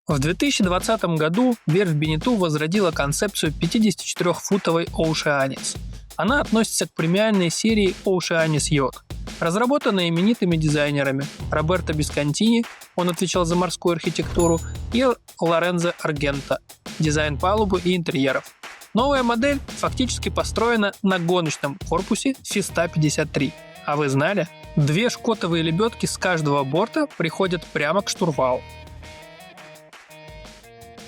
В 2020 году верфь Бенету возродила концепцию 54-футовой Oceanis. Она относится к премиальной серии Oceanis Yacht, разработанной именитыми дизайнерами Роберто Бисконтини, он отвечал за морскую архитектуру, и Лоренцо Аргента, дизайн палубы и интерьеров. Новая модель фактически построена на гоночном корпусе Фиста 53. А вы знали? 2 шкотовые лебедки с каждого борта приходят прямо к штурвалу.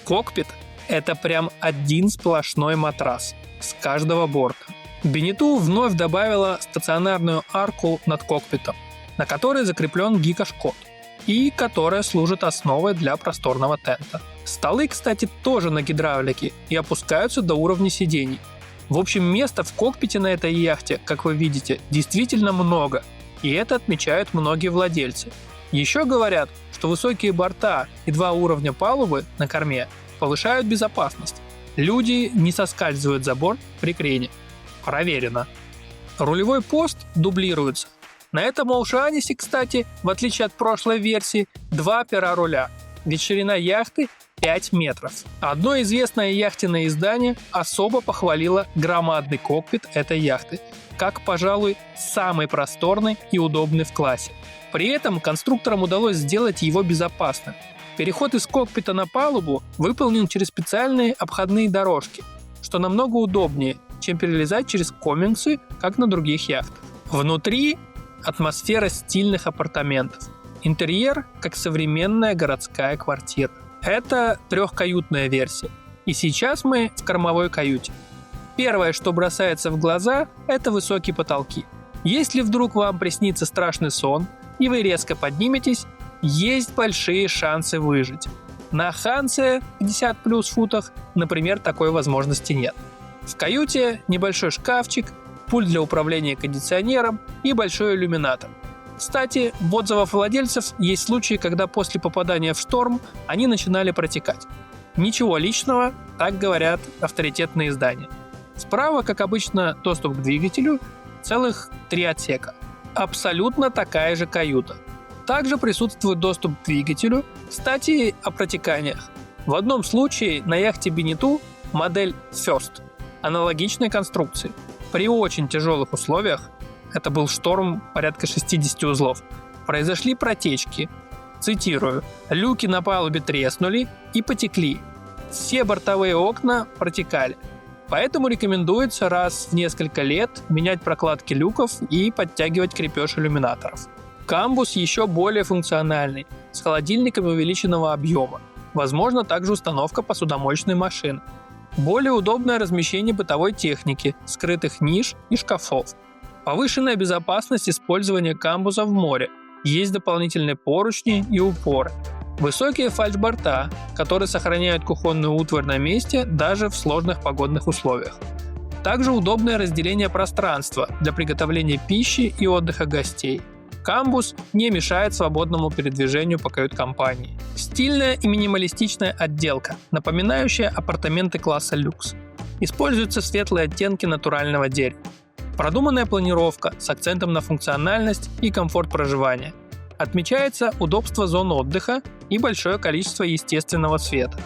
Кокпит – это прям один сплошной матрас с каждого борта. Бенету вновь добавила стационарную арку над кокпитом, на которой закреплен гикошкот, и которая служит основой для просторного тента. Столы, кстати, тоже на гидравлике и опускаются до уровня сидений. В общем, места в кокпите на этой яхте, как вы видите, действительно много, и это отмечают многие владельцы. Еще говорят, что высокие борта и 2 уровня палубы на корме повышают безопасность. Люди не соскальзывают за борт при крене. Проверено. Рулевой пост дублируется. На этом Oceanis, кстати, в отличие от прошлой версии, 2 пера руля, ведь ширина яхты 5 метров. Одно известное яхтенное издание особо похвалило громадный кокпит этой яхты, как, пожалуй, самый просторный и удобный в классе. При этом конструкторам удалось сделать его безопасным. Переход из кокпита на палубу выполнен через специальные обходные дорожки, что намного удобнее, чем перелезать через комингсы, как на других яхтах. Внутри атмосфера стильных апартаментов. Интерьер, как современная городская квартира. Это 3-каютная версия. И сейчас мы в кормовой каюте. Первое, что бросается в глаза, это высокие потолки. Если вдруг вам приснится страшный сон, и вы резко подниметесь, есть большие шансы выжить. На Хансе 50 плюс футах, например, такой возможности нет. В каюте небольшой шкафчик, пульт для управления кондиционером и большой иллюминатор. Кстати, в отзывах владельцев есть случаи, когда после попадания в шторм они начинали протекать. Ничего личного, так говорят авторитетные издания. Справа, как обычно, доступ к двигателю, целых 3 отсека. Абсолютно такая же каюта. Также присутствует доступ к двигателю. Кстати, о протеканиях. В одном случае на яхте Бенету модель First аналогичной конструкции. При очень тяжелых условиях, это был шторм порядка 60 узлов, произошли протечки. Цитирую: «Люки на палубе треснули и потекли. Все бортовые окна протекали. Поэтому рекомендуется раз в несколько лет менять прокладки люков и подтягивать крепеж иллюминаторов». Камбус еще более функциональный, с холодильниками увеличенного объема. Возможно также установка посудомоечной машины. Более удобное размещение бытовой техники, скрытых ниш и шкафов. Повышенная безопасность использования камбуза в море. Есть дополнительные поручни и упоры. Высокие фальшборта, которые сохраняют кухонную утварь на месте даже в сложных погодных условиях. Также удобное разделение пространства для приготовления пищи и отдыха гостей. Камбус не мешает свободному передвижению по кают-компании. Стильная и минималистичная отделка, напоминающая апартаменты класса люкс. Используются светлые оттенки натурального дерева. Продуманная планировка с акцентом на функциональность и комфорт проживания. Отмечается удобство зон отдыха и большое количество естественного света.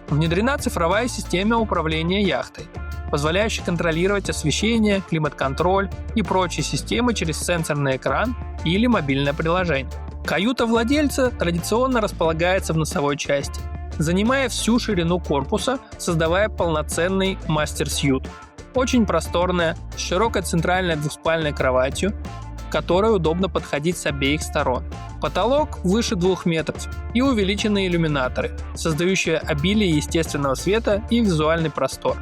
Внедрена цифровая система управления яхтой, позволяющая контролировать освещение, климат-контроль и прочие системы через сенсорный экран или мобильное приложение. Каюта владельца традиционно располагается в носовой части, занимая всю ширину корпуса, создавая полноценный мастер-сьют. Очень просторная, с широкой центральной двухспальной кроватью, к которой удобно подходить с обеих сторон. Потолок выше 2 метров и увеличенные иллюминаторы, создающие обилие естественного света и визуальный простор.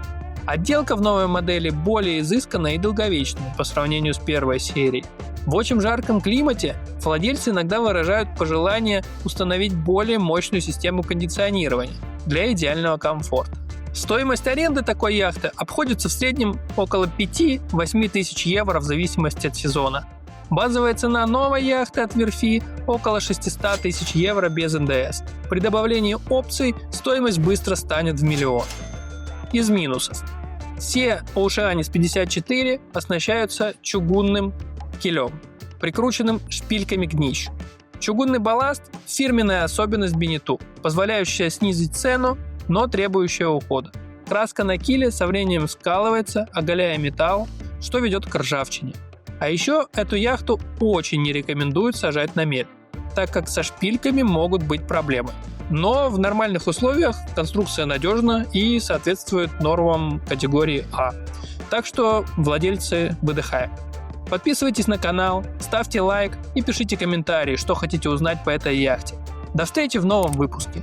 Отделка в новой модели более изысканная и долговечная по сравнению с первой серией. В очень жарком климате владельцы иногда выражают пожелание установить более мощную систему кондиционирования для идеального комфорта. Стоимость аренды такой яхты обходится в среднем около 5-8 тысяч евро в зависимости от сезона. Базовая цена новой яхты от верфи около 600 тысяч евро без НДС. При добавлении опций стоимость быстро станет в миллион. Из минусов. Все Oceanis 54 оснащаются чугунным килем, прикрученным шпильками к днищу. Чугунный балласт – фирменная особенность Бенету, позволяющая снизить цену, но требующая ухода. Краска на киле со временем скалывается, оголяя металл, что ведет к ржавчине. А еще эту яхту очень не рекомендуют сажать на мель, так как со шпильками могут быть проблемы. Но в нормальных условиях конструкция надежна и соответствует нормам категории А. Так что владельцы выдыхаем. Подписывайтесь на канал, ставьте лайк и пишите комментарии, что хотите узнать по этой яхте. До встречи в новом выпуске.